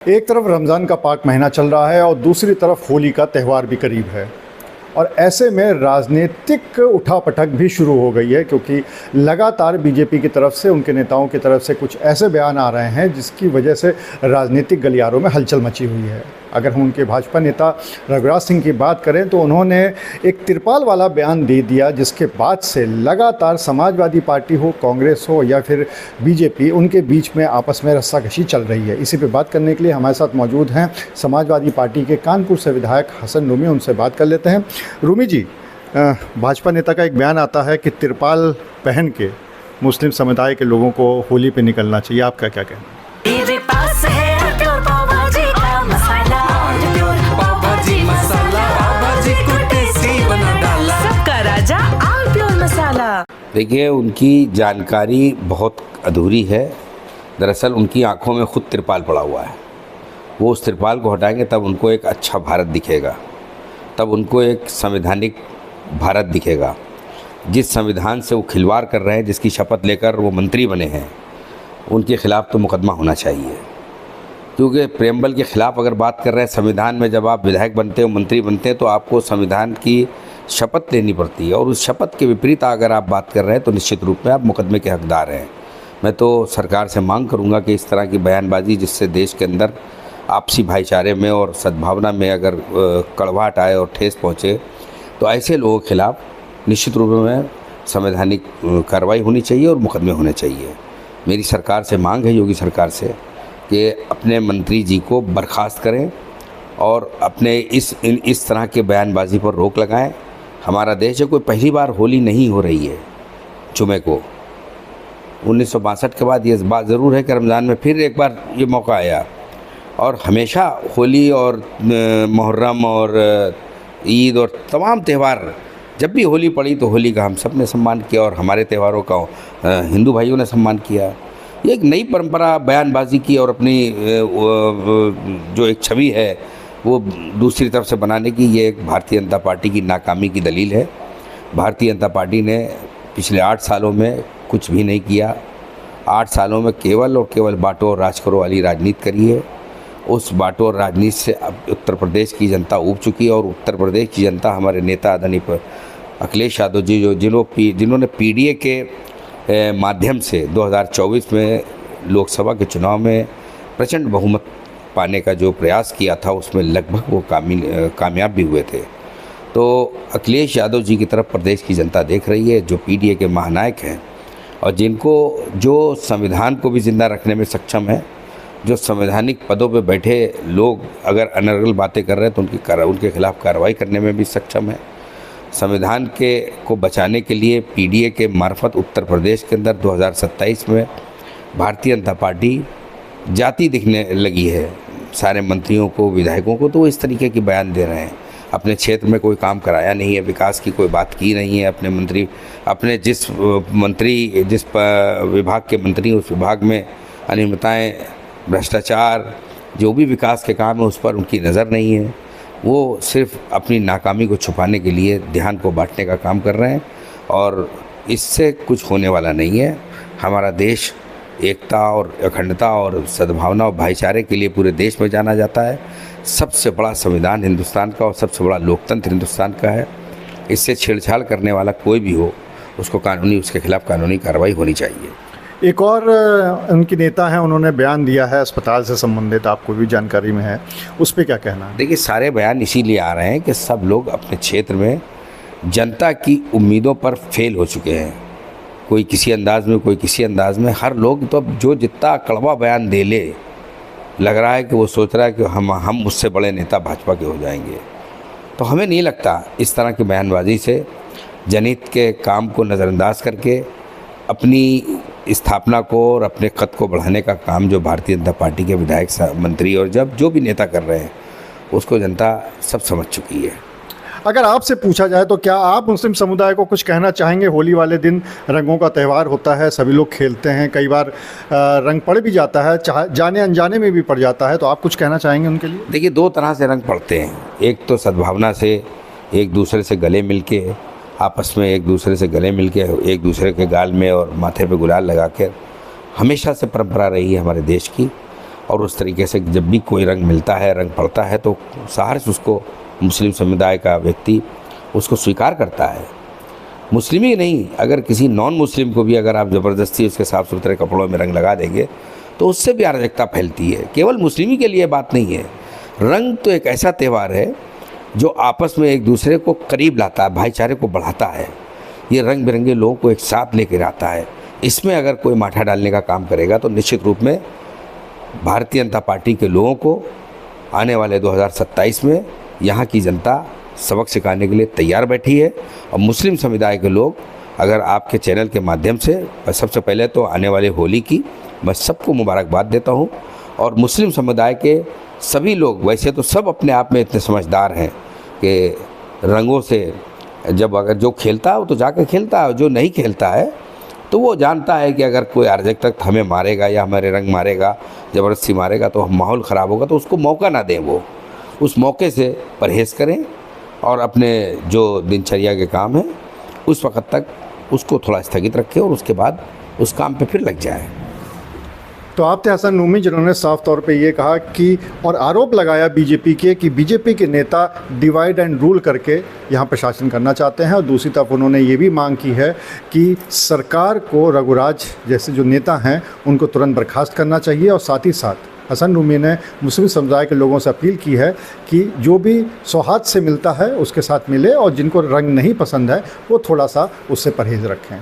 एक तरफ रमज़ान का पाक महीना चल रहा है और दूसरी तरफ होली का त्यौहार भी करीब है और ऐसे में राजनीतिक उठापटक भी शुरू हो गई है, क्योंकि लगातार बीजेपी की तरफ से, उनके नेताओं की तरफ से कुछ ऐसे बयान आ रहे हैं जिसकी वजह से राजनीतिक गलियारों में हलचल मची हुई है। अगर हम उनके भाजपा नेता रघुराज सिंह की बात करें तो उन्होंने एक तिरपाल वाला बयान दे दिया, जिसके बाद से लगातार समाजवादी पार्टी हो, कांग्रेस हो या फिर बीजेपी, उनके बीच में आपस में रस्साकशी चल रही है। इसी पे बात करने के लिए हमारे साथ मौजूद हैं समाजवादी पार्टी के कानपुर से विधायक हसन रूमी। उनसे बात कर लेते हैं। रूमी जी, भाजपा नेता का एक बयान आता है कि तिरपाल पहन के मुस्लिम समुदाय के लोगों को होली पे निकलना चाहिए, आपका क्या कहना है? मेरे पास है प्योर पाव भाजी का मसाला, प्योर पाव भाजी मसाला, पाव भाजी को टेस्टी बना डाला, सबका राजा आल प्योर मसाला। देखिए, उनकी जानकारी बहुत अधूरी है। दरअसल उनकी आंखों में खुद तिरपाल पड़ा हुआ है। वो उस तिरपाल को हटाएंगे तब उनको एक अच्छा भारत दिखेगा, तब उनको एक संवैधानिक भारत दिखेगा। जिस संविधान से वो खिलवाड़ कर रहे हैं, जिसकी शपथ लेकर वो मंत्री बने हैं, उनके ख़िलाफ़ तो मुकदमा होना चाहिए। क्योंकि प्रेम्बल के ख़िलाफ़ अगर बात कर रहे हैं, संविधान में जब आप विधायक बनते हो, मंत्री बनते हैं, तो आपको संविधान की शपथ लेनी पड़ती है और उस शपथ के विपरीत अगर आप बात कर रहे हैं तो निश्चित रूप में आप मुकदमे के हकदार हैं। मैं तो सरकार से मांग करूंगा कि इस तरह की बयानबाजी, जिससे देश के अंदर आपसी भाईचारे में और सद्भावना में अगर कड़वाहट आए और ठेस पहुँचे, तो ऐसे लोगों के ख़िलाफ़ निश्चित रूप में संवैधानिक कार्रवाई होनी चाहिए और मुकदमे होने चाहिए। मेरी सरकार से मांग है, योगी सरकार से, कि अपने मंत्री जी को बर्खास्त करें और अपने इस तरह के बयानबाजी पर रोक लगाएं। हमारा देश है, कोई पहली बार होली नहीं हो रही है जुमे को। 1962 के बाद ये बात ज़रूर है कि रमज़ान में फिर एक बार ये मौका आया, और हमेशा होली और मुहर्रम और ईद और तमाम त्यौहार, जब भी होली पड़ी तो होली का हम सब ने सम्मान किया और हमारे त्योहारों का हिंदू भाइयों ने सम्मान किया। ये एक नई परंपरा बयानबाजी की और अपनी जो एक छवि है वो दूसरी तरफ से बनाने की, ये एक भारतीय जनता पार्टी की नाकामी की दलील है। भारतीय जनता पार्टी ने पिछले 8 सालों में कुछ भी नहीं किया। 8 सालों में केवल और केवल बांटो और राज करो वाली राजनीति करी है। उस बांटो और राजनीति से अब उत्तर प्रदेश की जनता ऊब चुकी है और उत्तर प्रदेश की जनता हमारे नेता आदरणीय अखिलेश यादव जी, जिन्होंने पीडीए के माध्यम से 2024 में लोकसभा के चुनाव में प्रचंड बहुमत पाने का जो प्रयास किया था, उसमें लगभग वो कामयाब भी हुए थे। तो अखिलेश यादव जी की तरफ प्रदेश की जनता देख रही है, जो पीडीए के महानायक हैं और जिनको, जो संविधान को भी ज़िंदा रखने में सक्षम है, जो संवैधानिक पदों पे बैठे लोग अगर अनर्गल बातें कर रहे हैं तो उनके खिलाफ़ कार्रवाई करने में भी सक्षम है। संविधान को बचाने के लिए पीडीए के मार्फत उत्तर प्रदेश के अंदर 2027 में भारतीय जनता पार्टी जाति दिखने लगी है सारे मंत्रियों को, विधायकों को। तो वो इस तरीके की बयान दे रहे हैं। अपने क्षेत्र में कोई काम कराया नहीं है, विकास की कोई बात की नहीं है। अपने जिस विभाग के मंत्री, उस विभाग में अनियमितताएँ, भ्रष्टाचार, जो भी विकास के काम है उस पर उनकी नज़र नहीं है। वो सिर्फ अपनी नाकामी को छुपाने के लिए ध्यान को बांटने का काम कर रहे हैं और इससे कुछ होने वाला नहीं है। हमारा देश एकता और अखंडता और सद्भावना और भाईचारे के लिए पूरे देश में जाना जाता है। सबसे बड़ा संविधान हिंदुस्तान का और सबसे बड़ा लोकतंत्र हिंदुस्तान का है। इससे छेड़छाड़ करने वाला कोई भी हो, उसके खिलाफ़ कानूनी कार्रवाई होनी चाहिए। एक और उनकी नेता हैं, उन्होंने बयान दिया है अस्पताल से संबंधित, आपको भी जानकारी में है, उस पर क्या कहना है? देखिए, सारे बयान इसीलिए आ रहे हैं कि सब लोग अपने क्षेत्र में जनता की उम्मीदों पर फेल हो चुके हैं। कोई किसी अंदाज में, कोई किसी अंदाज में, हर लोग तो अब जो जितना कड़वा बयान दे ले, लग रहा है कि वो सोच रहा है कि हम उससे बड़े नेता भाजपा के हो जाएंगे। तो हमें नहीं लगता इस तरह की बयानबाजी से जनहित के काम को नज़रअंदाज करके अपनी स्थापना को और अपने कद को बढ़ाने का काम जो भारतीय जनता पार्टी के विधायक, मंत्री और जो भी नेता कर रहे हैं, उसको जनता सब समझ चुकी है। अगर आपसे पूछा जाए तो क्या आप मुस्लिम समुदाय को कुछ कहना चाहेंगे? होली वाले दिन रंगों का त्यौहार होता है, सभी लोग खेलते हैं, कई बार रंग पड़ भी जाता है, जाने अनजाने में भी पड़ जाता है, तो आप कुछ कहना चाहेंगे उनके लिए? देखिए, 2 तरह से रंग पड़ते हैं। एक तो सद्भावना से एक दूसरे से गले मिल के, आपस में एक दूसरे से गले मिल के, एक दूसरे के गाल में और माथे पे गुलाल लगा कर, हमेशा से परंपरा रही है हमारे देश की। और उस तरीके से जब भी कोई रंग मिलता है, रंग पड़ता है, तो सहर्ष उसको मुस्लिम समुदाय का व्यक्ति उसको स्वीकार करता है। मुस्लिम ही नहीं, अगर किसी नॉन मुस्लिम को भी अगर आप ज़बरदस्ती उसके साफ़ सुथरे कपड़ों में रंग लगा देंगे तो उससे भी अराजकता फैलती है। केवल मुस्लिम ही के लिए बात नहीं है। रंग तो एक ऐसा त्यौहार है जो आपस में एक दूसरे को करीब लाता है, भाईचारे को बढ़ाता है। ये रंग बिरंगे लोगों को एक साथ लेकर आता है। इसमें अगर कोई माठा डालने का काम करेगा तो निश्चित रूप में भारतीय जनता पार्टी के लोगों को आने वाले 2027 में यहाँ की जनता सबक सिखाने के लिए तैयार बैठी है। और मुस्लिम समुदाय के लोग, अगर आपके चैनल के माध्यम से, सबसे पहले तो आने वाले होली की मैं सबको मुबारकबाद देता हूँ। और मुस्लिम समुदाय के सभी लोग, वैसे तो सब अपने आप में इतने समझदार हैं कि रंगों से जब अगर जो खेलता है वो तो जाकर खेलता है, जो नहीं खेलता है तो वो जानता है कि अगर कोई अराजकता हमें मारेगा या हमारे रंग मारेगा, ज़बरदस्ती मारेगा, तो माहौल ख़राब होगा, तो उसको मौका ना दें। वो उस मौके से परहेज़ करें और अपने जो दिनचर्या के काम हैं उस वक्त तक उसको थोड़ा स्थगित रखें और उसके बाद उस काम पे फिर लग जाए। तो आप थे हसन नूमी, जिन्होंने साफ तौर पे ये कहा कि और आरोप लगाया बीजेपी के कि बीजेपी के नेता डिवाइड एंड रूल करके यहाँ प्रशासन करना चाहते हैं। और दूसरी तरफ उन्होंने ये भी मांग की है कि सरकार को रघुराज जैसे जो नेता हैं उनको तुरंत बर्खास्त करना चाहिए। और साथ ही साथ हसन नूमी ने मुस्लिम समुदाय के लोगों से अपील की है कि जो भी सौहार्द से मिलता है उसके साथ मिले और जिनको रंग नहीं पसंद है वो थोड़ा सा उससे परहेज़ रखें।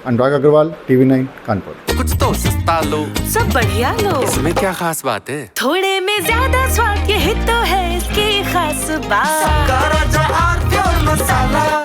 अनुराग अग्रवाल, TV9 कानपुर। कुछ तो सस्ता लो, सब बढ़िया लो, इसमें क्या खास बात है? थोड़े में ज्यादा स्वाद, यही तो है इसकी खास बात। राजा आर प्योर मसाला।